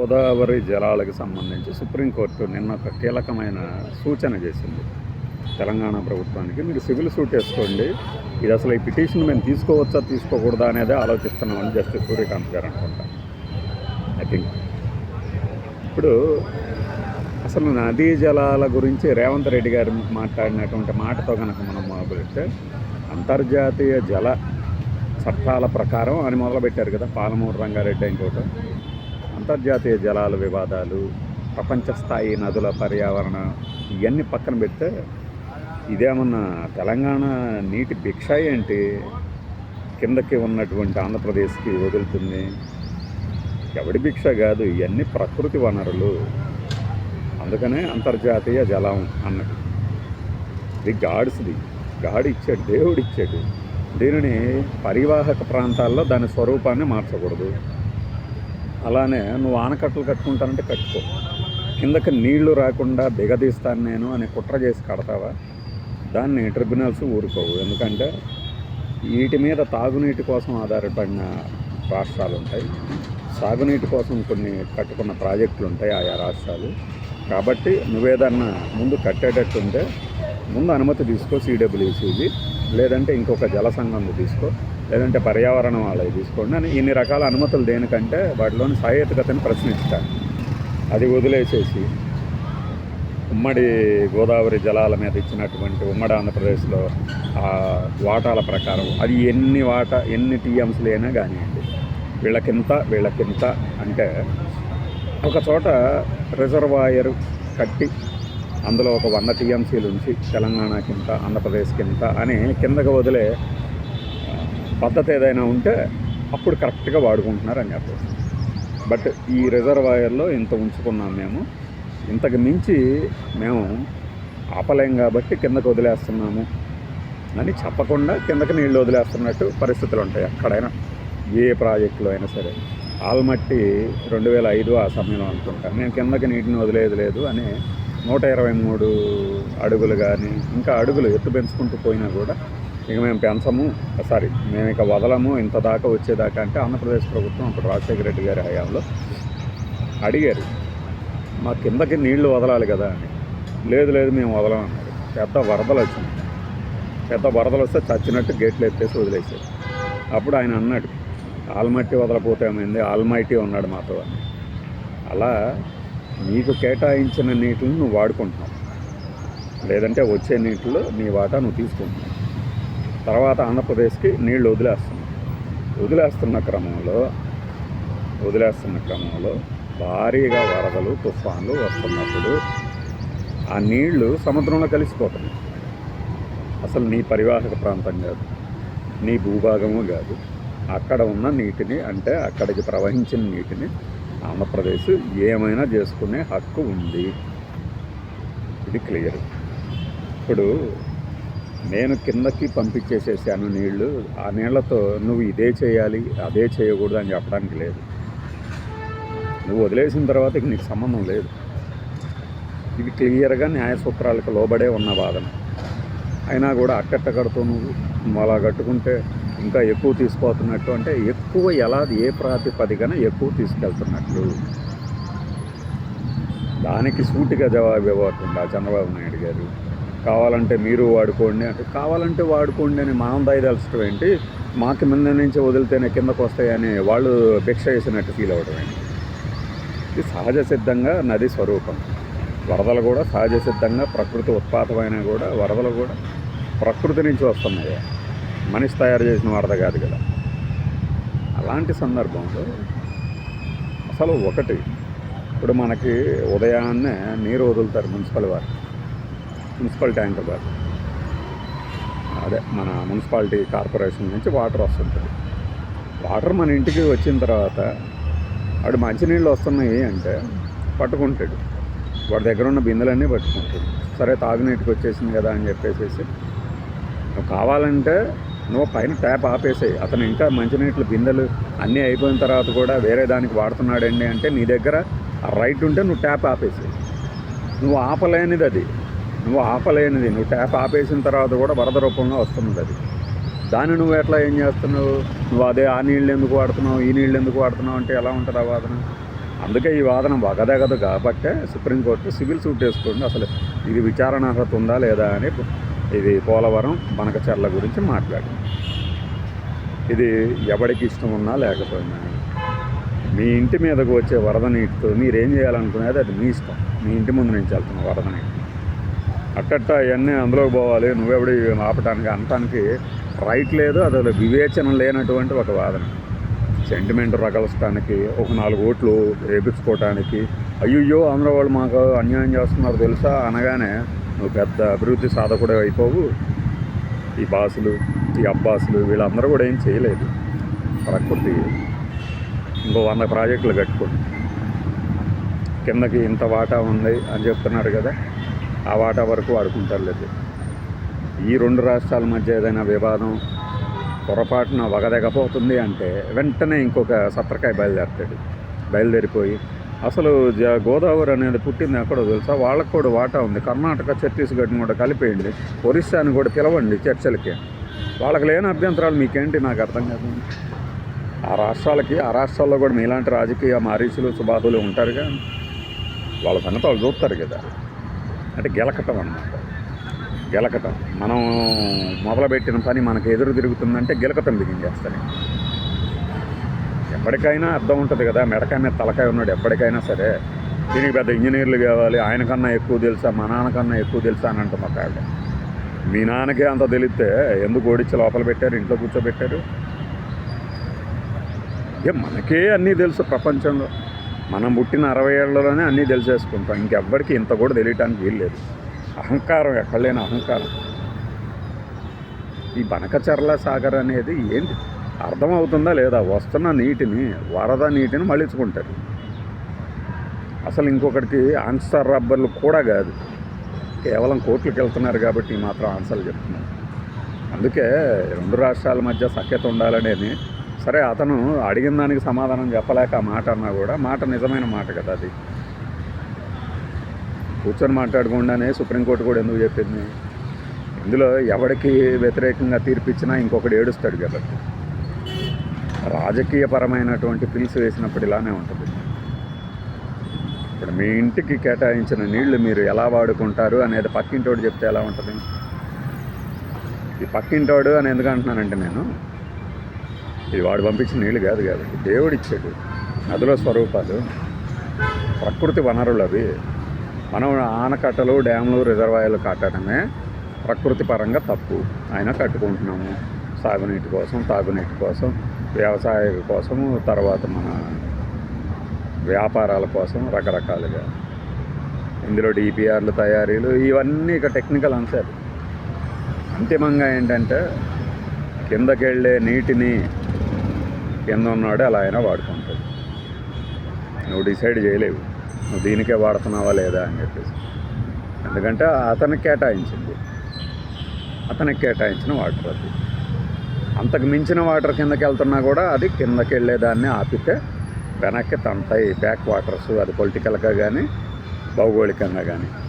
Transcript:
గోదావరి జలాలకు సంబంధించి సుప్రీంకోర్టు నిన్న ఒక కీలకమైన సూచన చేసింది తెలంగాణ ప్రభుత్వానికి. మీరు సివిల్ సూట్ వేసుకోండి, ఇది అసలు ఈ పిటిషన్ మేము తీసుకోవచ్చా తీసుకోకూడదా అనేది ఆలోచిస్తున్నామని జస్టిస్ సూర్యకాంత్ గారు అనుకుంటా. ఐ థింక్ ఇప్పుడు అసలు నదీ జలాల గురించి రేవంత్ రెడ్డి గారు మాట్లాడినటువంటి మాటతో కనుక మనం మొదలుపెడితే అంతర్జాతీయ జల చట్టాల ప్రకారం అని మొదలుపెట్టారు కదా, పాలమూరు రంగారెడ్డి ఇంకోటి. అంతర్జాతీయ జలాల వివాదాలు, ప్రపంచ స్థాయి నదుల పర్యావరణ ఇవన్నీ పక్కన పెడితే ఇదేమన్నా తెలంగాణ నీటి భిక్ష ఏంటి కిందకి ఉన్నటువంటి ఆంధ్రప్రదేశ్కి వదులుతుంది? ఎవడి భిక్ష కాదు, ఇవన్నీ ప్రకృతి వనరులు. అందుకనే అంతర్జాతీయ జలం అన్నది. ఇది గాడ్స్ది, గాడి ఇచ్చాడు, దేవుడు ఇచ్చాడు. దీనిని పరివాహక ప్రాంతాల్లో దాని స్వరూపాన్ని మార్చకూడదు. అలానే నువ్వు ఆనకట్టలు కట్టుకుంటానంటే కట్టుకో, కిందకి నీళ్లు రాకుండా దిగదీస్తాను నేను అని కుట్ర చేసి కడతావా? దాన్ని ట్రిబ్యునల్స్ ఊరుకోవు. ఎందుకంటే వీటి మీద తాగునీటి కోసం ఆధారపడిన రాష్ట్రాలు ఉంటాయి, సాగునీటి కోసం కొన్ని కట్టుకున్న ప్రాజెక్టులు ఉంటాయి ఆయా రాష్ట్రాలు. కాబట్టి నువ్వేదన్నా ముందు కట్టేటట్టు ఉంటే ముందు అనుమతి తీసుకో, సిడబ్ల్యూసీది, లేదంటే ఇంకొక జల సంఘంది తీసుకో, లేదంటే పర్యావరణం వాళ్ళవి తీసుకోండి అని ఇన్ని రకాల అనుమతులు దేనికంటే వాటిలోని సహేతుకతని ప్రశ్నిస్తారు. అది వదిలేసేసి ఉమ్మడి గోదావరి జలాల మీద ఇచ్చినటువంటి ఉమ్మడి ఆంధ్రప్రదేశ్లో వాటాల ప్రకారం అది ఎన్ని టీఎంసీలు అయినా కానివ్వండి, వీళ్ళకింత అంటే ఒక చోట రిజర్వాయర్ కట్టి అందులో ఒక 100 టీఎంసీలు ఉంచి తెలంగాణకింత ఆంధ్రప్రదేశ్కింత అని కిందకు వదిలే పద్ధతి ఏదైనా ఉంటే అప్పుడు కరెక్ట్గా వాడుకుంటున్నారు అని చెప్పచ్చు. బట్ ఈ రిజర్వాయర్లో ఇంత ఉంచుకున్నాం మేము, ఇంతకు మించి మేము ఆపలేం కాబట్టి కిందకు వదిలేస్తున్నాము అని చెప్పకుండా కిందకి నీళ్ళు వదిలేస్తున్నట్టు పరిస్థితులు ఉంటాయి ఎక్కడైనా, ఏ ప్రాజెక్టులో అయినా సరే. ఆల్మట్టి 2005 ఆ సమయంలో అనుకుంటాను నేను కిందకి నీటిని వదిలేదు లేదు అని 123 అడుగులు కానీ ఇంకా అడుగులు ఎత్తు పెంచుకుంటూ పోయినా కూడా ఇక మేము మేము ఇక వదలము ఇంత దాకా వచ్చేదాకా అంటే ఆంధ్రప్రదేశ్ ప్రభుత్వం అప్పుడు రాజశేఖర రెడ్డి గారి హయాంలో అడిగారు, మా కిందకి నీళ్లు వదలాలి కదా అని. లేదు మేము వదలమన్నారు. పెద్ద వరదలు వస్తే చచ్చినట్టు గేట్లు ఎత్తేసి వదిలేసారు. అప్పుడు ఆయన అన్నాడు, ఆల్మట్టి వదలపోతే ఏమైంది, ఆల్మైటీ ఉన్నాడు మాతో అని. అలా నీకు కేటాయించిన నీటిని నువ్వు వాడుకుంటున్నావు, లేదంటే వచ్చే నీటిలో నీ వాటా నువ్వు తీసుకుంటున్నావు. తర్వాత ఆంధ్రప్రదేశ్కి నీళ్లు వదిలేస్తున్న క్రమంలో భారీగా వరదలు తుఫాన్లు వస్తున్నప్పుడు ఆ నీళ్లు సముద్రంలో కలిసిపోతున్నాయి. అసలు నీ పరివాహక ప్రాంతం కాదు, నీ భూభాగము కాదు, అక్కడ ఉన్న నీటిని అంటే అక్కడికి ప్రవహించిన నీటిని ఆంధ్రప్రదేశ్ ఏమైనా చేసుకునే హక్కు ఉంది. ఇది క్లియర్. ఇప్పుడు నేను కిందకి పంపించేసేసాను నీళ్లు, ఆ నీళ్లతో నువ్వు ఇదే చేయాలి అదే చేయకూడదు అని చెప్పడానికి లేదు. నువ్వు వదిలేసిన తర్వాత ఇక నీకు సంబంధం లేదు. ఇది క్లియర్గా న్యాయ సూత్రాలకు లోబడే ఉన్న వాదన. అయినా కూడా అక్కట్ట కడుతూ నువ్వు అలా కట్టుకుంటే ఇంకా ఎక్కువ తీసుకోతున్నట్టు అంటే ఎక్కువ ఎలా, ఏ ప్రాతిపదికన ఎక్కువ తీసుకెళ్తున్నట్లు దానికి సూటిగా జవాబు ఇవ్వకుండా చంద్రబాబు నాయుడు గారు కావాలంటే మీరు వాడుకోండి అంటే, కావాలంటే వాడుకోండి అని మనం దయదలచడం ఏంటి, మాకు ముందు నుంచి వదిలితేనే కిందకు వస్తాయని వాళ్ళు భిక్ష చేసినట్టు ఫీల్ అవ్వడం ఏంటి? ఇది సహజ సిద్ధంగా నది స్వరూపం. వరదలు కూడా సహజ సిద్ధంగా ప్రకృతి ఉత్పాతమైనా కూడా వరదలు కూడా ప్రకృతి నుంచి వస్తున్నాయి, మనిషి తయారు చేసిన వరద కాదు కదా. అలాంటి సందర్భంలో అసలు ఇప్పుడు మనకి ఉదయాన్నే నీరు వదులుతారు మున్సిపల్ ట్యాంకర్ వారు, అదే మన మున్సిపాలిటీ కార్పొరేషన్ నుంచి వాటర్ వస్తుంటుంది. వాటర్ మన ఇంటికి వచ్చిన తర్వాత వాడు మంచినీళ్ళు వస్తున్నాయి అంటే పట్టుకుంటాడు, వాడి దగ్గర ఉన్న బిందెలన్నీ పట్టుకుంటాడు. సరే తాగునీటికి వచ్చేసింది కదా అని చెప్పేసి నువ్వు కావాలంటే నువ్వు పైన ట్యాప్ ఆపేసాయి. అతను ఇంకా మంచినీళ్ళు బిందెలు అన్నీ అయిపోయిన తర్వాత కూడా వేరే దానికి వాడుతున్నాడండి అంటే నీ దగ్గర ఆ రైట్ ఉంటే నువ్వు ట్యాప్ ఆపేసాయి. నువ్వు ఆపలేనిది నువ్వు ట్యాప్ ఆపేసిన తర్వాత కూడా వరద రూపంలో వస్తున్నది అది. దాన్ని నువ్వు ఎట్లా ఏం చేస్తున్నావు, నువ్వు అదే ఆ నీళ్ళు ఎందుకు వాడుతున్నావు ఈ నీళ్ళు ఎందుకు వాడుతున్నావు అంటే ఎలా ఉంటుంది ఆ వాదన? అందుకే ఈ వాదన వగదగదు కాబట్టే సుప్రీంకోర్టు సివిల్ సూట్ వేసుకోండి, అసలు ఇది విచారణ అర్హత ఉందా లేదా అని ఇది పోలవరం బనకచెర్ల గురించి మాట్లాడింది. ఇది ఎవరికి ఇష్టం ఉన్నా లేకపోయినా మీ ఇంటి మీదకు వచ్చే వరద నీటితో మీరేం చేయాలనుకునేది అది మీ ఇష్టం. మీ ఇంటి ముందు నుంచి వెళ్తున్న వరద నీటి అట్టట్ట అవన్నీ అందులోకి పోవాలి, నువ్వెవడి ఆపటానికి అనటానికి రైట్ లేదు. అది వివేచన లేనటువంటి ఒక వాదన. సెంటిమెంట్ రగల్చడానికి, ఒక 4 ఓట్లు వేపించుకోవటానికి, అయ్యో ఆంధ్ర వాళ్ళు మాకు అన్యాయం చేస్తున్నారు తెలుసా అనగానే నువ్వు పెద్ద అభివృద్ధి సాధకుడే అయిపోవు. ఈ బాసులు, ఈ అబ్బాసులు వీళ్ళందరూ కూడా ఏం చేయలేదు. ప్రకృతి ఇంకో 100 ప్రాజెక్టులు కట్టుకోండి, కిందకి ఇంత వాటా ఉంది అని చెప్తున్నారు కదా, ఆ వాటా వరకు వాడుకుంటారు. లేదు ఈ 2 రాష్ట్రాల మధ్య ఏదైనా వివాదం పొరపాటున వగదగపోతుంది అంటే వెంటనే ఇంకొక సత్రకాయ బయలుదేరిపోయి అసలు గోదావరి అనేది పుట్టింది ఎక్కడో తెలుసా, వాళ్ళకు కూడా వాటా ఉంది. కర్ణాటక, ఛత్తీస్గఢ్ని కూడా కలిపేయండి, ఒరిస్సాని కూడా పిలవండి చర్చలకి. వాళ్ళకి లేని అభ్యంతరాలు మీకేంటి నాకు అర్థం కాదు. ఆ రాష్ట్రాల్లో కూడా మీలాంటి రాజకీయ మారీసులు సుబాహులు ఉంటారుగా, వాళ్ళ సంగతి వాళ్ళు చూస్తారు కదా. అంటే గెలకటం అన్నమాట. గెలకటం మనం మొదలుపెట్టిన పని మనకు ఎదురు తిరుగుతుందంటే గెలకటం బిగించేస్తారు. ఎప్పటికైనా అర్థం ఉంటుంది కదా, మెడకాయ మీద తలకాయ ఉన్నాడు ఎప్పటికైనా సరే. దీనికి పెద్ద ఇంజనీర్లు కావాలి, ఆయనకన్నా ఎక్కువ తెలుసా, మా నాన్నకన్నా ఎక్కువ తెలుసా అని అంటాం. ఒక ఆవిడ, మీ నాన్నకే అంత తెలిస్తే ఎందుకు ఓడించి లోపల పెట్టారు, ఇంట్లో కూర్చోబెట్టారు? మనకే అన్నీ తెలుసు ప్రపంచంలో. మనం పుట్టిన 60 ఏళ్లలోనే అన్నీ తెలిసేసుకుంటాం. ఇంకెవ్వరికి ఇంత కూడా తెలియటానికి వీల్లేదు. అహంకారం, ఎక్కడ లేని అహంకారం. ఈ బనకచెర్ల సాగర్ అనేది ఏంటి అర్థమవుతుందా లేదా? వస్తున్న నీటిని, వరద నీటిని మళ్ళించుకుంటారు. అసలు ఇంకొకటికి ఆన్సర్ రబ్బర్లు కూడా కాదు, కేవలం కోర్టులకు వెళ్తున్నారు కాబట్టి ఈ మాత్రం ఆన్సర్లు చెప్తున్నారు. అందుకే 2 రాష్ట్రాల మధ్య సఖ్యత ఉండాలనేది. సరే, అతను అడిగిన దానికి సమాధానం చెప్పలేక ఆ మాట అన్నా కూడా మాట నిజమైన మాట కదా. అది కూర్చొని మాట్లాడకుండానే సుప్రీంకోర్టు కూడా ఎందుకు చెప్పింది? ఇందులో ఎవరికి వ్యతిరేకంగా తీర్పిచ్చినా ఇంకొకటి ఏడుస్తాడు కాబట్టి. రాజకీయపరమైనటువంటి పిలుసు వేసినప్పుడు ఇలానే ఉంటుంది. ఇప్పుడు మీ ఇంటికి కేటాయించిన నీళ్లు మీరు ఎలా వాడుకుంటారు అనేది పక్కింటోడు చెప్తే ఎలా ఉంటుంది? ఈ పక్కింటోడు అని ఎందుకు అంటున్నానంటే, నేను ఇది వాడు పంపించిన నీళ్ళు కాదు కాబట్టి దేవుడిచ్చాడు. నదుల స్వరూపాలు, ప్రకృతి వనరులు అవి. మనం ఆనకట్టలు, డ్యాములు, రిజర్వాయర్లు కట్టడమే ప్రకృతి పరంగా తప్పు. అయినా కట్టుకుంటున్నాము సాగునీటి కోసం, తాగునీటి కోసం, వ్యవసాయ కోసము, తర్వాత మన వ్యాపారాల కోసం రకరకాలుగా. ఇందులో డిపిఆర్లు, తయారీలు, ఇవన్నీ ఇక టెక్నికల్ అంశాలు. అంతిమంగా ఏంటంటే కిందకెళ్ళే నీటిని కింద ఉన్నాడు అలా అయినా వాడుకుంటాడు. నువ్వు డిసైడ్ చేయలేవు నువ్వు దీనికే వాడుతున్నావా లేదా అని చెప్పేసి. ఎందుకంటే అతనికి కేటాయించిన వాటర్ అది. అంతకు మించిన వాటర్ కిందకి వెళ్తున్నా కూడా అది కిందకి వెళ్ళేదాన్ని ఆపితే వెనక్కి తంతాయి బ్యాక్ వాటర్స్. అది పొలిటికల్గా కానీ భౌగోళికంగా కానీ.